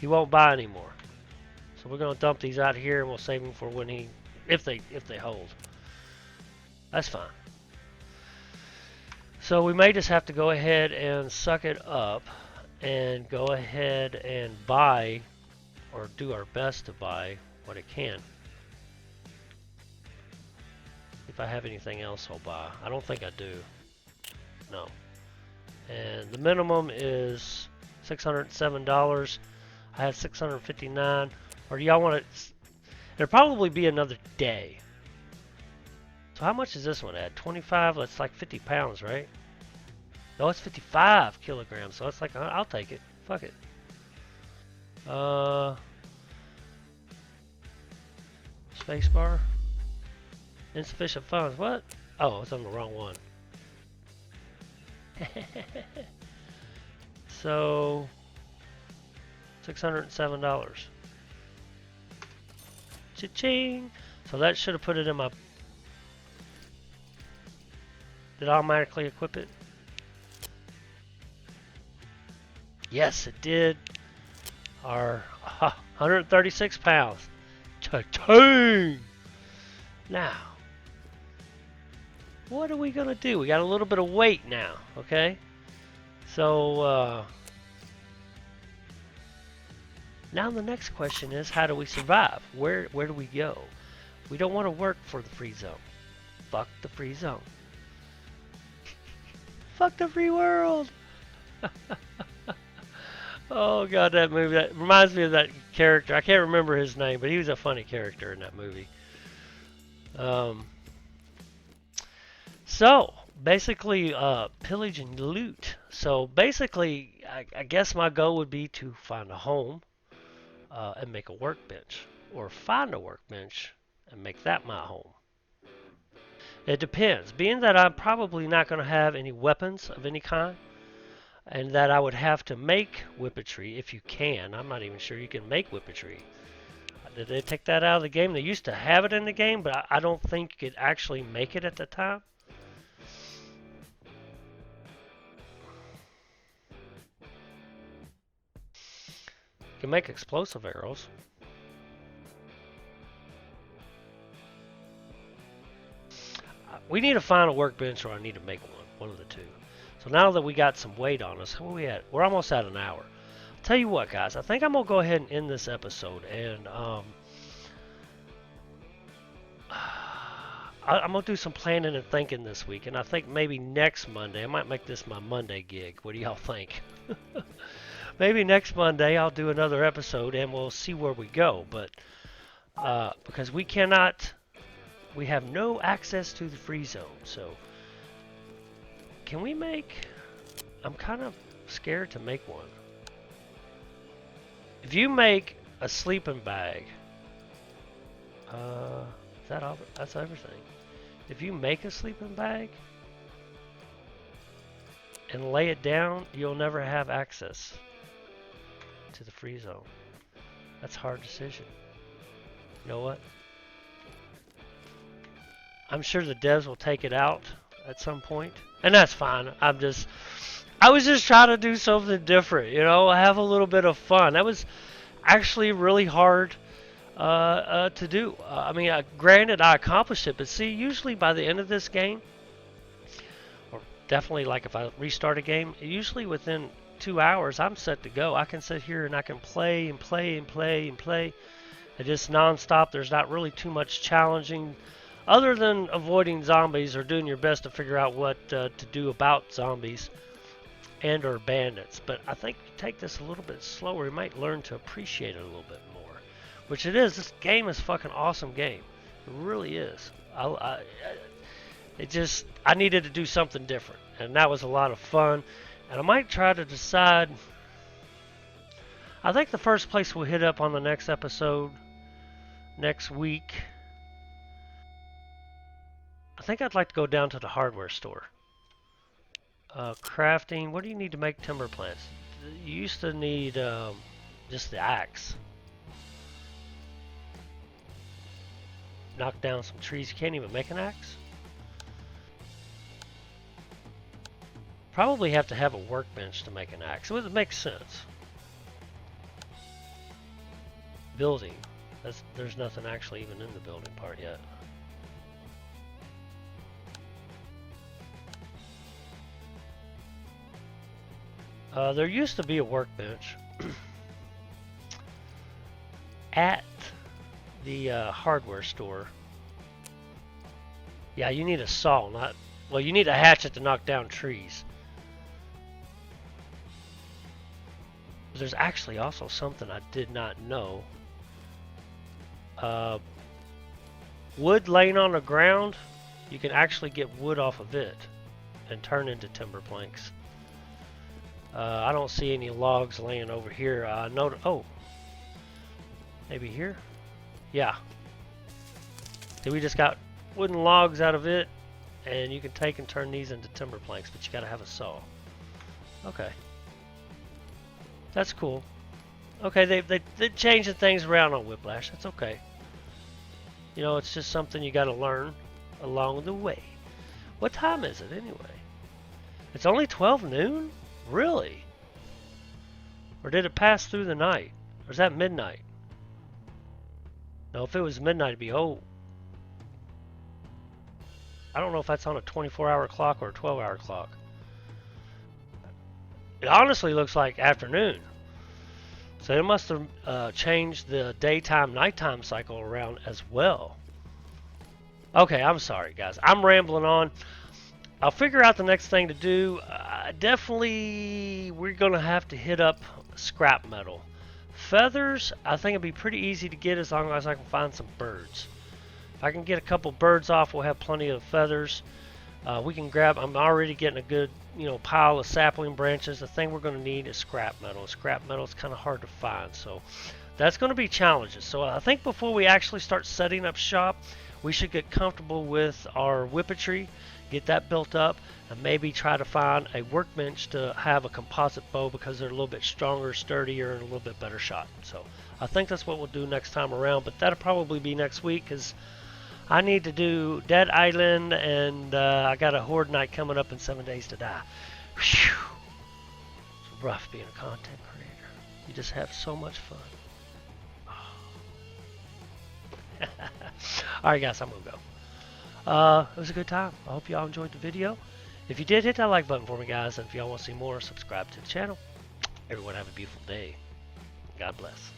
He won't buy anymore. So we're gonna dump these out here, and we'll save them for when he, if they hold. That's fine. So we may just have to go ahead and suck it up, and go ahead and buy, or do our best to buy what it can. If I have anything else, I'll buy. I don't think I do. No. And the minimum is $607. I have $659. Or do y'all want to... It'll probably be another day. So how much is this one at? 25? That's like 50 pounds, right? No, it's 55 kilograms. So it's like, I'll take it. Fuck it. Spacebar. Insufficient funds. What? Oh, it's on the wrong one. So $607. Cha-ching! So that should have put it in my Did it automatically equip it? Yes, it did. Our 136 pounds. Cha-ching! Now, what are we going to do? We got a little bit of weight now, okay? So, now the next question is, how do we survive? Where do we go? We don't want to work for the free zone. Fuck the free zone. Fuck the free world! Oh god, that movie, that reminds me of that character. I can't remember his name, but he was a funny character in that movie. So basically, pillage and loot. So basically, I guess my goal would be to find a home and make a workbench, or find a workbench and make that my home. It depends. Being that I'm probably not going to have any weapons of any kind, and that I would have to make whippetry if you can. I'm not even sure you can make whippetry. Did they take that out of the game? They used to have it in the game, but I don't think you could actually make it at the time. You can make explosive arrows. We need to find a workbench, or I need to make one of the two. So now that we got some weight on us, where are we at? We're almost at an hour. I'll tell you what, guys, I think I'm going to go ahead and end this episode, and I'm going to do some planning and thinking this week, and I think maybe next Monday, I might make this my Monday gig. What do y'all think? Maybe next Monday I'll do another episode, and we'll see where we go, but because we have no access to the free zone, so can we make, I'm kind of scared to make one. If you make a sleeping bag, that's everything. If you make a sleeping bag and lay it down, you'll never have access to the free zone. That's a hard decision. You know what? I'm sure the devs will take it out at some point, and that's fine. I was just trying to do something different, have a little bit of fun. That was actually really hard to do. Granted, I accomplished it, but see, usually by the end of this game, or definitely like if I restart a game, usually within 2 hours, I'm set to go. I can sit here and I can play and play and play and play. And just non-stop. There's not really too much challenging, other than avoiding zombies or doing your best to figure out what to do about zombies and or bandits. But I think if you take this a little bit slower, you might learn to appreciate it a little bit more. Which it is. This game is a fucking awesome game. It really is. I needed to do something different, and that was a lot of fun. And I might try to decide. I think the first place we'll hit up on the next episode next week, I think I'd like to go down to the hardware store. Crafting. What do you need to make timber plants? You used to need just the axe. Knock down some trees. You can't even make an axe? Probably have to have a workbench to make an axe. It makes sense. Building. There's nothing actually even in the building part yet. There used to be a workbench at the hardware store. Yeah, you need a saw, you need a hatchet to knock down trees. There's actually also something I did not know. Wood laying on the ground, you can actually get wood off of it and turn into timber planks. I don't see any logs laying over here. Oh, maybe here? Yeah. See, we just got wooden logs out of it, and you can take and turn these into timber planks, but you gotta have a saw. Okay. That's cool. Okay, they're changing things around on Whiplash. That's okay. It's just something you gotta learn along the way. What time is it anyway? It's only 12 noon? Really? Or did it pass through the night? Or is that midnight? No, if it was midnight, it'd be, oh. I don't know if that's on a 24-hour clock or a 12-hour clock. It honestly looks like afternoon. So it must have changed the daytime-nighttime cycle around as well. Okay, I'm sorry, guys. I'm rambling on. I'll figure out the next thing to do. Definitely, we're going to have to hit up scrap metal. Feathers, I think it'll be pretty easy to get as long as I can find some birds. If I can get a couple birds off, we'll have plenty of feathers. We can grab, I'm already getting a good, pile of sapling branches. The thing we're going to need is scrap metal. Scrap metal is kind of hard to find, so that's going to be challenges. So I think before we actually start setting up shop, we should get comfortable with our whippetry, get that built up, and maybe try to find a workbench to have a composite bow because they're a little bit stronger, sturdier, and a little bit better shot. So I think that's what we'll do next time around, but that'll probably be next week because I need to do Dead Island, and I got a Horde night coming up in 7 Days to Die. Whew. It's rough being a content creator. You just have so much fun. Alright guys, I'm going to go. It was a good time. I hope y'all enjoyed the video. If you did, hit that like button for me, guys. And if y'all want to see more, subscribe to the channel. Everyone have a beautiful day. God bless.